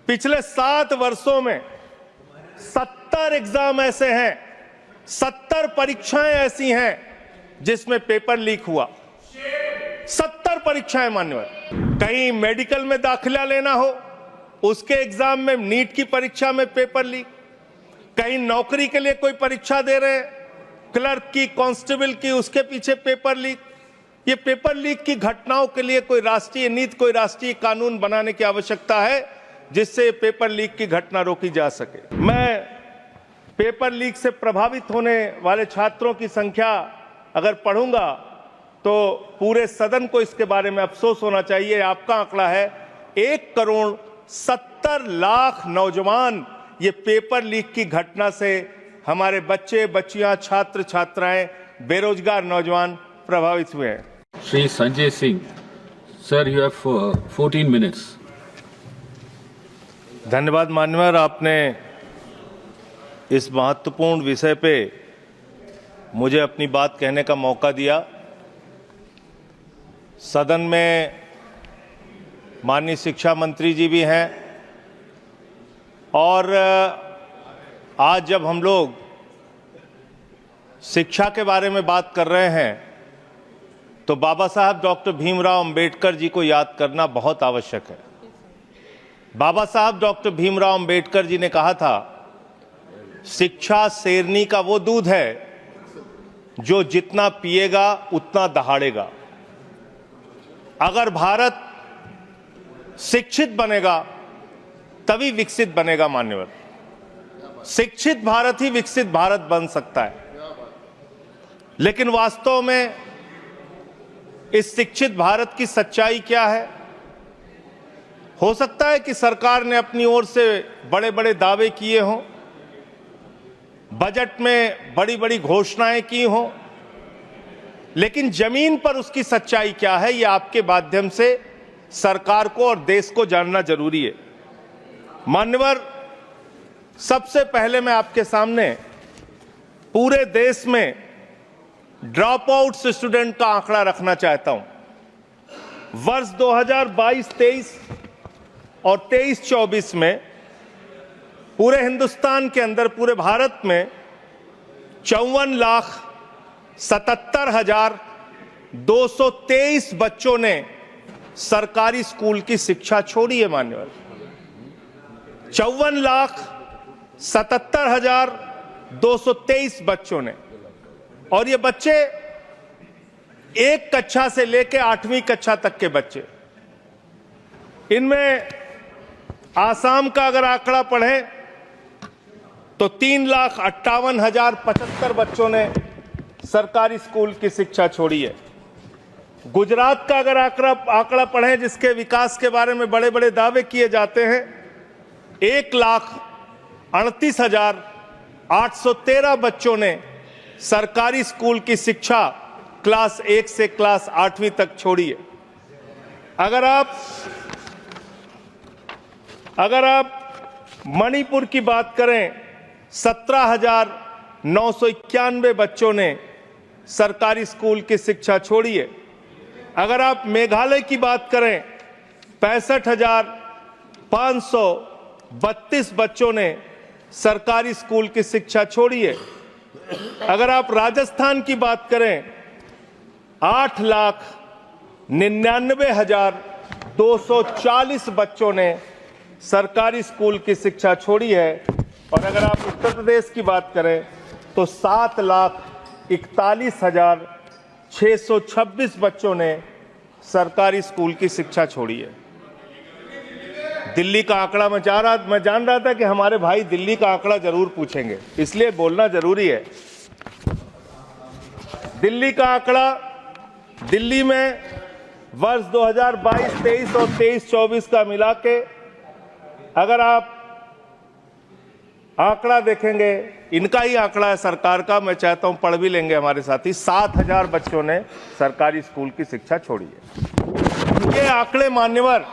पिछले 7 वर्षों में 70 एग्जाम ऐसे हैं, 70 परीक्षाएं ऐसी हैं जिसमें पेपर लीक हुआ। 70 परीक्षाएं मान्यवर। कहीं मेडिकल में दाखिला लेना हो, उसके एग्जाम में, नीट की परीक्षा में पेपर लीक। कहीं नौकरी के लिए कोई परीक्षा दे रहे हैं, क्लर्क की, कांस्टेबल की, उसके पीछे पेपर लीक। ये पेपर लीक की घटनाओं के लिए कोई राष्ट्रीय नीति, कोई राष्ट्रीय कानून बनाने की आवश्यकता है जिससे पेपर लीक की घटना रोकी जा सके। मैं पेपर लीक से प्रभावित होने वाले छात्रों की संख्या अगर पढ़ूंगा तो पूरे सदन को इसके बारे में अफसोस होना चाहिए। आपका आंकड़ा है 1,70,00,000 नौजवान ये पेपर लीक की घटना से, हमारे बच्चे बच्चियां, छात्र छात्राएं, बेरोजगार नौजवान प्रभावित हुए हैं। Shri Sanjay Singh, sir, you have 14 minutes. धन्यवाद मान्यवर, आपने इस महत्वपूर्ण विषय पे मुझे अपनी बात कहने का मौका दिया। सदन में माननीय शिक्षा मंत्री जी भी हैं और आज जब हम लोग शिक्षा के बारे में बात कर रहे हैं तो बाबा साहब डॉक्टर भीमराव अंबेडकर जी को याद करना बहुत आवश्यक है। बाबा साहब डॉक्टर भीमराव अंबेडकर जी ने कहा था, शिक्षा शेरनी का वो दूध है जो जितना पिएगा उतना दहाड़ेगा। अगर भारत शिक्षित बनेगा तभी विकसित बनेगा मान्यवर। शिक्षित भारत ही विकसित भारत बन सकता है। लेकिन वास्तव में इस शिक्षित भारत की सच्चाई क्या है? हो सकता है कि सरकार ने अपनी ओर से बड़े बड़े दावे किए हों, बजट में बड़ी बड़ी घोषणाएं की हों, लेकिन जमीन पर उसकी सच्चाई क्या है, यह आपके माध्यम से सरकार को और देश को जानना जरूरी है। मान्यवर, सबसे पहले मैं आपके सामने पूरे देश में ड्रॉप आउट स्टूडेंट का आंकड़ा रखना चाहता हूं। वर्ष 2022-23 और 23-24 में पूरे हिंदुस्तान के अंदर, पूरे भारत में 54,77,223 बच्चों ने सरकारी स्कूल की शिक्षा छोड़ी है मान्यवर। 54,77,223 बच्चों ने। और ये बच्चे 1 कक्षा से लेकर 8वीं कक्षा तक के बच्चे। इनमें आसाम का अगर आंकड़ा पढ़ें तो 3,58,075 बच्चों ने सरकारी स्कूल की शिक्षा छोड़ी है। गुजरात का अगर आंकड़ा पढ़ें, जिसके विकास के बारे में बड़े बड़े दावे किए जाते हैं, 1,38,813 बच्चों ने सरकारी स्कूल की शिक्षा क्लास 1 से क्लास 8वीं तक छोड़ी है। अगर आप मणिपुर की बात करें, 17,991 बच्चों ने सरकारी स्कूल की शिक्षा छोड़ी है। अगर आप मेघालय की बात करें, 65,532 बच्चों ने सरकारी स्कूल की शिक्षा छोड़ी है। अगर आप राजस्थान की बात करें, 8,99,240 बच्चों ने सरकारी स्कूल की शिक्षा छोड़ी है। और अगर आप उत्तर प्रदेश की बात करें तो 7,41,626 बच्चों ने सरकारी स्कूल की शिक्षा छोड़ी है। दिल्ली का आंकड़ा मैं जान रहा था कि हमारे भाई दिल्ली का आंकड़ा जरूर पूछेंगे, इसलिए बोलना जरूरी है। दिल्ली का आंकड़ा, दिल्ली में वर्ष 2022-23 और 23-24 का मिला के अगर आप आंकड़ा देखेंगे, इनका ही आंकड़ा है सरकार का, मैं चाहता हूं पढ़ भी लेंगे हमारे साथी, 7,000 बच्चों ने सरकारी स्कूल की शिक्षा छोड़ी है। ये आंकड़े मान्यवर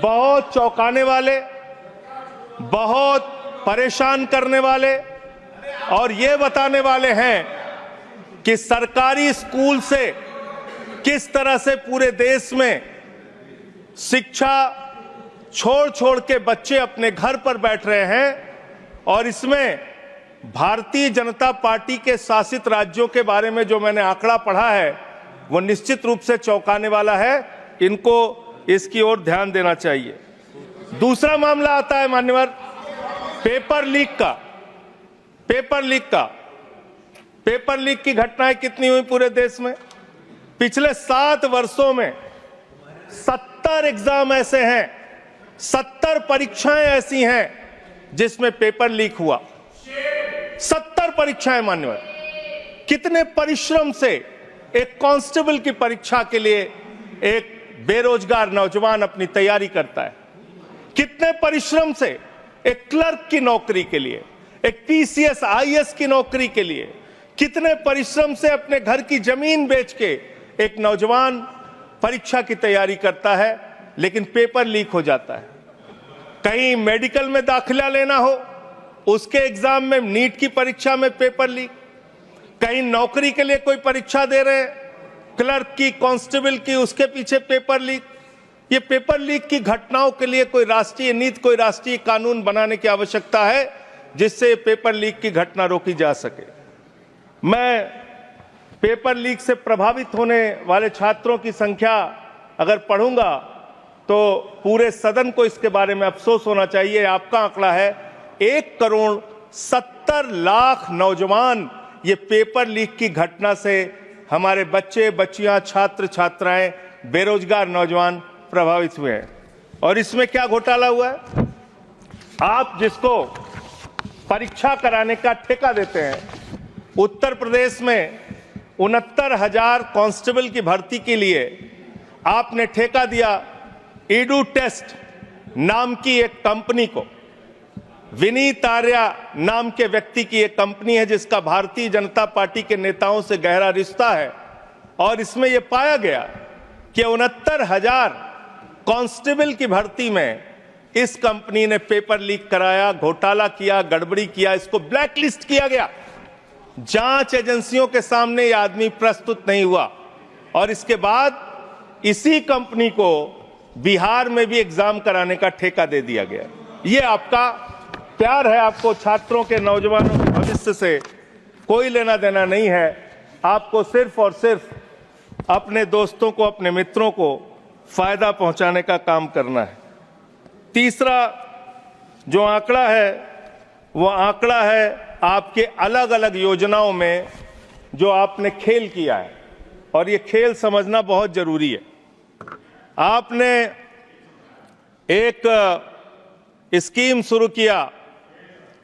बहुत चौंकाने वाले, बहुत परेशान करने वाले और ये बताने वाले हैं कि सरकारी स्कूल से किस तरह से पूरे देश में शिक्षा छोड़ छोड़ के बच्चे अपने घर पर बैठ रहे हैं और इसमें भारतीय जनता पार्टी के शासित राज्यों के बारे में जो मैंने आंकड़ा पढ़ा है वो निश्चित रूप से चौंकाने वाला है। इनको इसकी ओर ध्यान देना चाहिए। दूसरा मामला आता है मान्यवर पेपर लीक का। पेपर लीक की घटनाएं कितनी हुई पूरे देश में? पिछले 7 वर्षों में 70 एग्जाम ऐसे हैं, 70 परीक्षाएं ऐसी हैं जिसमें पेपर लीक हुआ। 70 परीक्षाएं मान्यवर। कितने परिश्रम से एक कांस्टेबल की परीक्षा के लिए एक बेरोजगार नौजवान अपनी तैयारी करता है। कितने परिश्रम से एक क्लर्क की नौकरी के लिए, एक पीसीएस आईएएस की नौकरी के लिए, कितने परिश्रम से अपने घर की जमीन बेच के एक नौजवान परीक्षा की तैयारी करता है, लेकिन पेपर लीक हो जाता है। कहीं मेडिकल में दाखिला लेना हो, उसके एग्जाम में, नीट की परीक्षा में पेपर लीक। कहीं नौकरी के लिए कोई परीक्षा दे रहे हैं, क्लर्क की, कांस्टेबल की, उसके पीछे पेपर लीक। ये पेपर लीक की घटनाओं के लिए कोई राष्ट्रीय नीति, कोई राष्ट्रीय कानून बनाने की आवश्यकता है जिससे पेपर लीक की घटना रोकी जा सके। मैं पेपर लीक से प्रभावित होने वाले छात्रों की संख्या अगर पढ़ूंगा तो पूरे सदन को इसके बारे में अफसोस होना चाहिए। आपका आंकड़ा है 1,70,00,000 नौजवान ये पेपर लीक की घटना से, हमारे बच्चे बच्चियां, छात्र छात्राएं, बेरोजगार नौजवान प्रभावित हुए हैं। और इसमें क्या घोटाला हुआ है? आप जिसको परीक्षा कराने का ठेका देते हैं, उत्तर प्रदेश में 69,000 कांस्टेबल की भर्ती के लिए आपने ठेका दिया ईडू टेस्ट नाम की एक कंपनी को। विनीत आर्या नाम के व्यक्ति की एक कंपनी है जिसका भारतीय जनता पार्टी के नेताओं से गहरा रिश्ता है। और इसमें यह पाया गया कि 69,000 कांस्टेबल की भर्ती में इस कंपनी ने पेपर लीक कराया, घोटाला किया, गड़बड़ी किया, इसको ब्लैकलिस्ट किया गया। जांच एजेंसियों के सामने यह आदमी प्रस्तुत नहीं हुआ और इसके बाद इसी कंपनी को बिहार में भी एग्जाम कराने का ठेका दे दिया गया। यह आपका प्यार है, आपको छात्रों के, नौजवानों के भविष्य से कोई लेना देना नहीं है। आपको सिर्फ और सिर्फ अपने दोस्तों को, अपने मित्रों को फायदा पहुंचाने का काम करना है। तीसरा जो आंकड़ा है वो आंकड़ा है आपके अलग अलग योजनाओं में जो आपने खेल किया है, और ये खेल समझना बहुत जरूरी है। आपने एक स्कीम शुरू किया,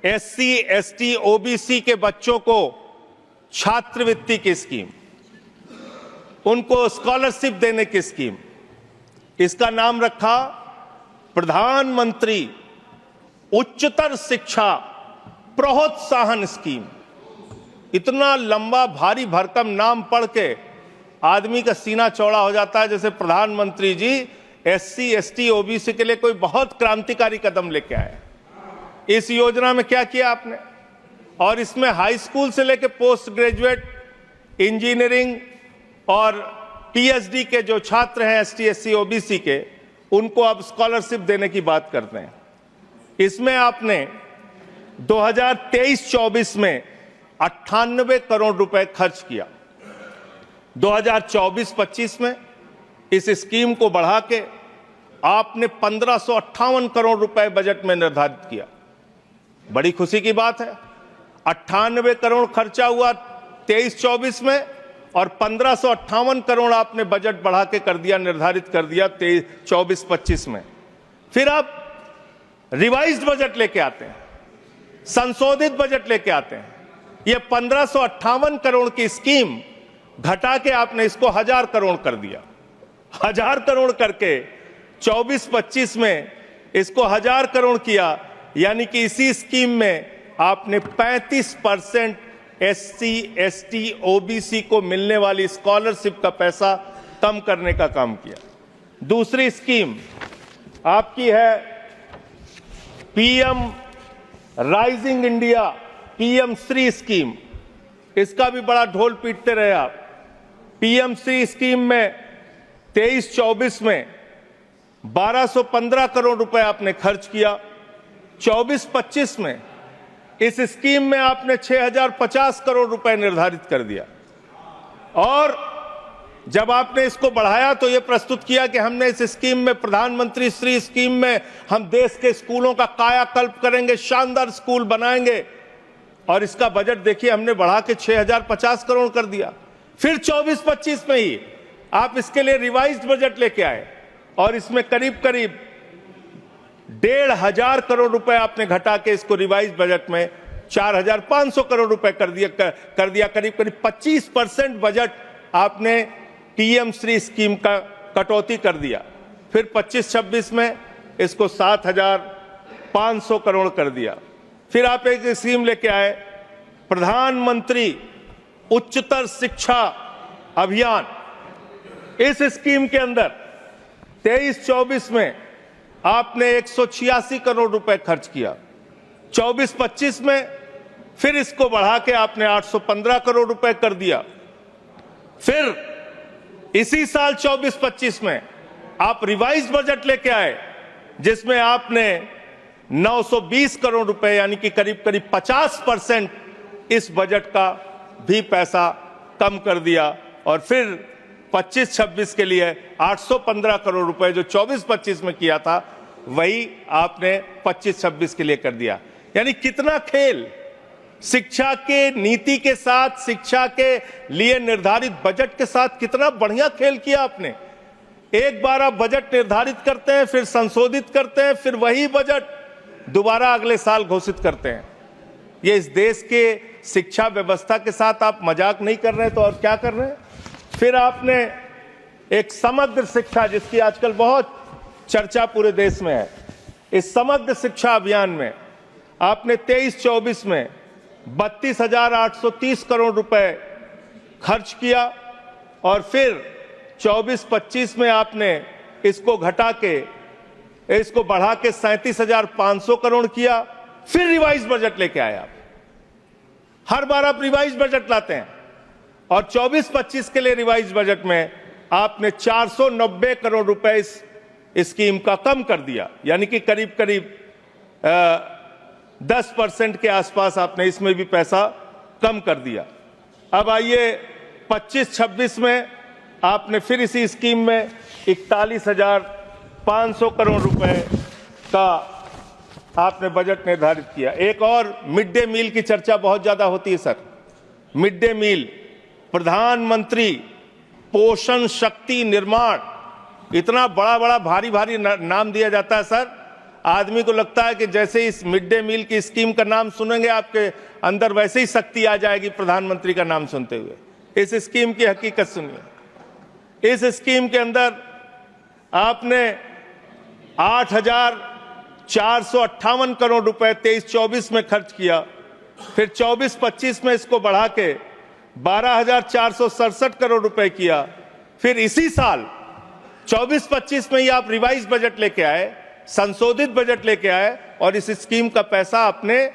एससी, एसटी, ओबीसी के बच्चों को छात्रवृत्ति की स्कीम, उनको स्कॉलरशिप देने की स्कीम। इसका नाम रखा प्रधानमंत्री उच्चतर शिक्षा प्रोत्साहन स्कीम। इतना लंबा भारी भरकम नाम पढ़ के आदमी का सीना चौड़ा हो जाता है, जैसे प्रधानमंत्री जी एससी, एसटी, ओबीसी के लिए कोई बहुत क्रांतिकारी कदम लेके आए। इस योजना में क्या किया आपने? और इसमें हाई स्कूल से लेकर पोस्ट ग्रेजुएट, इंजीनियरिंग और पीएचडी के जो छात्र हैं एसटी, एससी, ओबीसी के, उनको अब स्कॉलरशिप देने की बात करते हैं। इसमें आपने 2023-24 में 98 करोड़ रुपए खर्च किया। 2024-25 में इस स्कीम को बढ़ा के आपने 1558 करोड़ रुपए बजट में निर्धारित किया। बड़ी खुशी की बात है। 98 करोड़ खर्चा हुआ 23-24 में और 1558 करोड़ आपने बजट बढ़ा के कर दिया, निर्धारित कर दिया 24-25 में। फिर आप रिवाइज्ड बजट लेके आते हैं, संशोधित बजट लेके आते हैं। ये 1558 करोड़ की स्कीम घटा के आपने इसको 1000 करोड़ कर दिया। 1000 करोड़ करके 24-25 में इसको 1000 करोड़ किया, यानी कि इसी स्कीम में आपने 35% एससी, एसटी, ओबीसी को मिलने वाली स्कॉलरशिप का पैसा कम करने का काम किया। दूसरी स्कीम आपकी है PM rising India, PM Shri scheme. इसका भी बड़ा ढोल पीटते रहे आप। पीएम श्री स्कीम में 23-24 में 1215 करोड़ रुपए आपने खर्च किया। 24-25 में इस स्कीम में आपने 6050 करोड़ रुपए निर्धारित कर दिया, और जब आपने इसको बढ़ाया तो यह प्रस्तुत किया कि हमने इस स्कीम में, प्रधानमंत्री श्री स्कीम में, हम देश के स्कूलों का कायाकल्प करेंगे, शानदार स्कूल बनाएंगे, और इसका बजट देखिए हमने बढ़ा के 6050 करोड़ कर दिया। फिर 24-25 में ही आप इसके लिए रिवाइज्ड बजट लेके आए और इसमें करीब करीब 1500 करोड़ रुपए आपने घटा के इसको रिवाइज बजट में 4500 करोड़ रुपए कर दिया। करीब करीब 25% बजट आपने पीएम श्री स्कीम का कटौती कर दिया। फिर 25-26 में इसको 7500 करोड़ कर दिया। फिर आप एक स्कीम लेके आए, प्रधानमंत्री उच्चतर शिक्षा अभियान। इस स्कीम के अंदर 23-24 में आपने 186 करोड़ रुपए खर्च किया। 24-25 में फिर इसको बढ़ा के आपने 815 करोड़ रुपए कर दिया। फिर इसी साल 24-25 में आप रिवाइज्ड बजट लेके आए, जिसमें आपने 920 करोड़ रुपए यानी कि करीब करीब 50% इस बजट का भी पैसा कम कर दिया। और फिर 25-26 के लिए 815 करोड़ रुपए जो 24-25 में किया था, वही आपने 25-26 के लिए कर दिया। यानी कितना खेल शिक्षा के नीति के साथ, शिक्षा के लिए निर्धारित बजट के साथ, कितना बढ़िया खेल किया आपने। एक बार आप बजट निर्धारित करते हैं, फिर संशोधित करते हैं, फिर वही बजट दोबारा अगले साल घोषित करते हैं। ये इस देश के शिक्षा व्यवस्था के साथ आप मजाक नहीं कर रहे हैं तो और क्या कर रहे हैं। फिर आपने एक समग्र शिक्षा, जिसकी आजकल बहुत चर्चा पूरे देश में है, इस समग्र शिक्षा अभियान में आपने 23-24 में 32,830 करोड़ रुपए खर्च किया, और फिर 24-25 में आपने इसको घटा के, इसको बढ़ा के 37,500 करोड़ किया। फिर रिवाइज बजट लेके आए आप। हर बार आप रिवाइज बजट लाते हैं, और 24-25 के लिए रिवाइज बजट में आपने 490 करोड़ रुपए इस स्कीम का कम कर दिया, यानी कि करीब करीब 10% के आसपास आपने इसमें भी पैसा कम कर दिया। अब आइए 25-26 में आपने फिर इसी स्कीम में 41,500 करोड़ रुपए का आपने बजट निर्धारित किया। एक और मिड डे मील की चर्चा बहुत ज्यादा होती है सर। मिड डे मील, प्रधानमंत्री पोषण शक्ति निर्माण, इतना बड़ा बड़ा भारी भारी नाम दिया जाता है सर। आदमी को लगता है कि जैसे इस मिड डे मील की स्कीम का नाम सुनेंगे आपके अंदर वैसे ही शक्ति आ जाएगी प्रधानमंत्री का नाम सुनते हुए। इस स्कीम की हकीकत सुनिए। इस स्कीम के अंदर आपने 8,458 करोड़ रुपए 23-24 में खर्च किया। फिर 24-25 में इसको बढ़ा के 12,467 करोड़ रुपए किया। फिर इसी साल 24-25 में ही आप रिवाइज बजट लेके आए, संशोधित बजट लेके आए, और इस स्कीम का पैसा आपने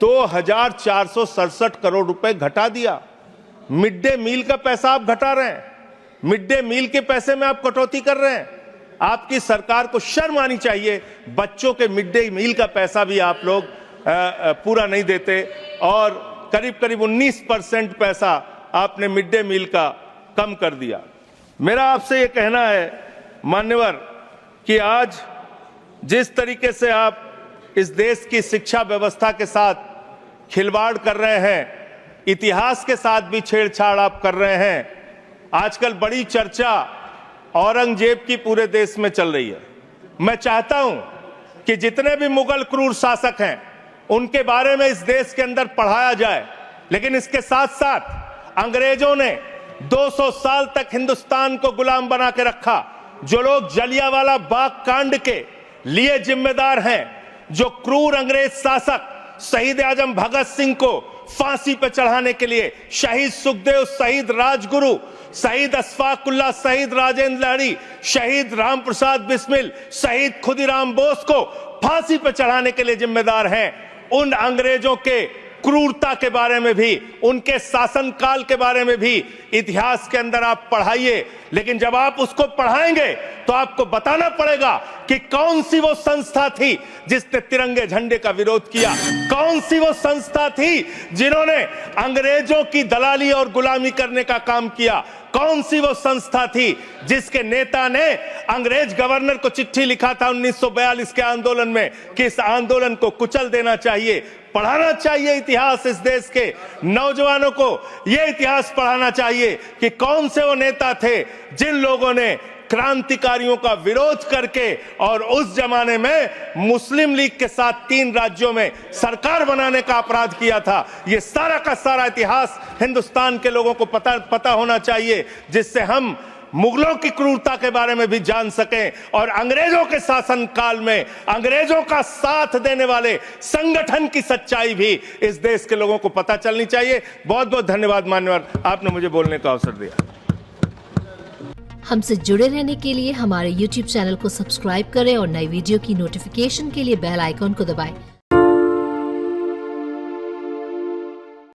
2,467 करोड़ रुपए घटा दिया। मिड डे मील का पैसा आप घटा रहे हैं, मिड डे मील के पैसे में आप कटौती कर रहे हैं। आपकी सरकार को शर्म आनी चाहिए। बच्चों के मिड डे मील का पैसा भी आप लोग पूरा नहीं देते, और करीब करीब 19% पैसा आपने मिड डे मील का कम कर दिया। मेरा आपसे ये कहना है मान्यवर कि आज जिस तरीके से आप इस देश की शिक्षा व्यवस्था के साथ खिलवाड़ कर रहे हैं, इतिहास के साथ भी छेड़छाड़ आप कर रहे हैं। आजकल बड़ी चर्चा औरंगजेब की पूरे देश में चल रही है। मैं चाहता हूं कि जितने भी मुगल क्रूर शासक हैं उनके बारे में इस देश के अंदर पढ़ाया जाए, लेकिन इसके साथ साथ अंग्रेजों ने 200 साल तक हिंदुस्तान को गुलाम बना के रखा। जो लोग जलियांवाला बाग कांड के लिए जिम्मेदार हैं, जो क्रूर अंग्रेज शासक शहीद आजम भगत सिंह को फांसी पर चढ़ाने के लिए, शहीद सुखदेव, शहीद राजगुरु, शहीद अशफाकुल्लाह, शहीद राजेंद्र लहरी, शहीद राम प्रसाद बिस्मिल, शहीद खुदीराम बोस को फांसी पर चढ़ाने के लिए जिम्मेदार हैं, उन अंग्रेजों के क्रूरता के बारे में भी, उनके शासनकाल के बारे में भी इतिहास के अंदर आप पढ़ाइए। लेकिन जब आप उसको पढ़ाएंगे तो आपको बताना पड़ेगा कि कौन सी वो संस्था थी जिसने तिरंगे झंडे का विरोध किया, कौन सी वो संस्था थी जिन्होंने अंग्रेजों की दलाली और गुलामी करने का काम किया, कौन सी वो संस्था थी जिसके नेता ने अंग्रेज गवर्नर को चिट्ठी लिखा था 1942 के आंदोलन में कि इस आंदोलन को कुचल देना चाहिए। पढ़ाना चाहिए इतिहास, इस देश के नौजवानों को यह इतिहास पढ़ाना चाहिए कि कौन से वो नेता थे जिन लोगों ने क्रांतिकारियों का विरोध करके और उस जमाने में मुस्लिम लीग के साथ 3 राज्यों में सरकार बनाने का अपराध किया था। ये सारा का सारा इतिहास हिंदुस्तान के लोगों को पता होना चाहिए, जिससे हम मुगलों की क्रूरता के बारे में भी जान सकें और अंग्रेजों के शासन काल में अंग्रेजों का साथ देने वाले संगठन की सच्चाई भी इस देश के लोगों को पता चलनी चाहिए। बहुत बहुत धन्यवाद मान्यवर, आपने मुझे बोलने का अवसर दिया। हमसे जुड़े रहने के लिए हमारे YouTube चैनल को सब्सक्राइब करें और नई वीडियो की नोटिफिकेशन के लिए बेल आइकॉन को दबाएं।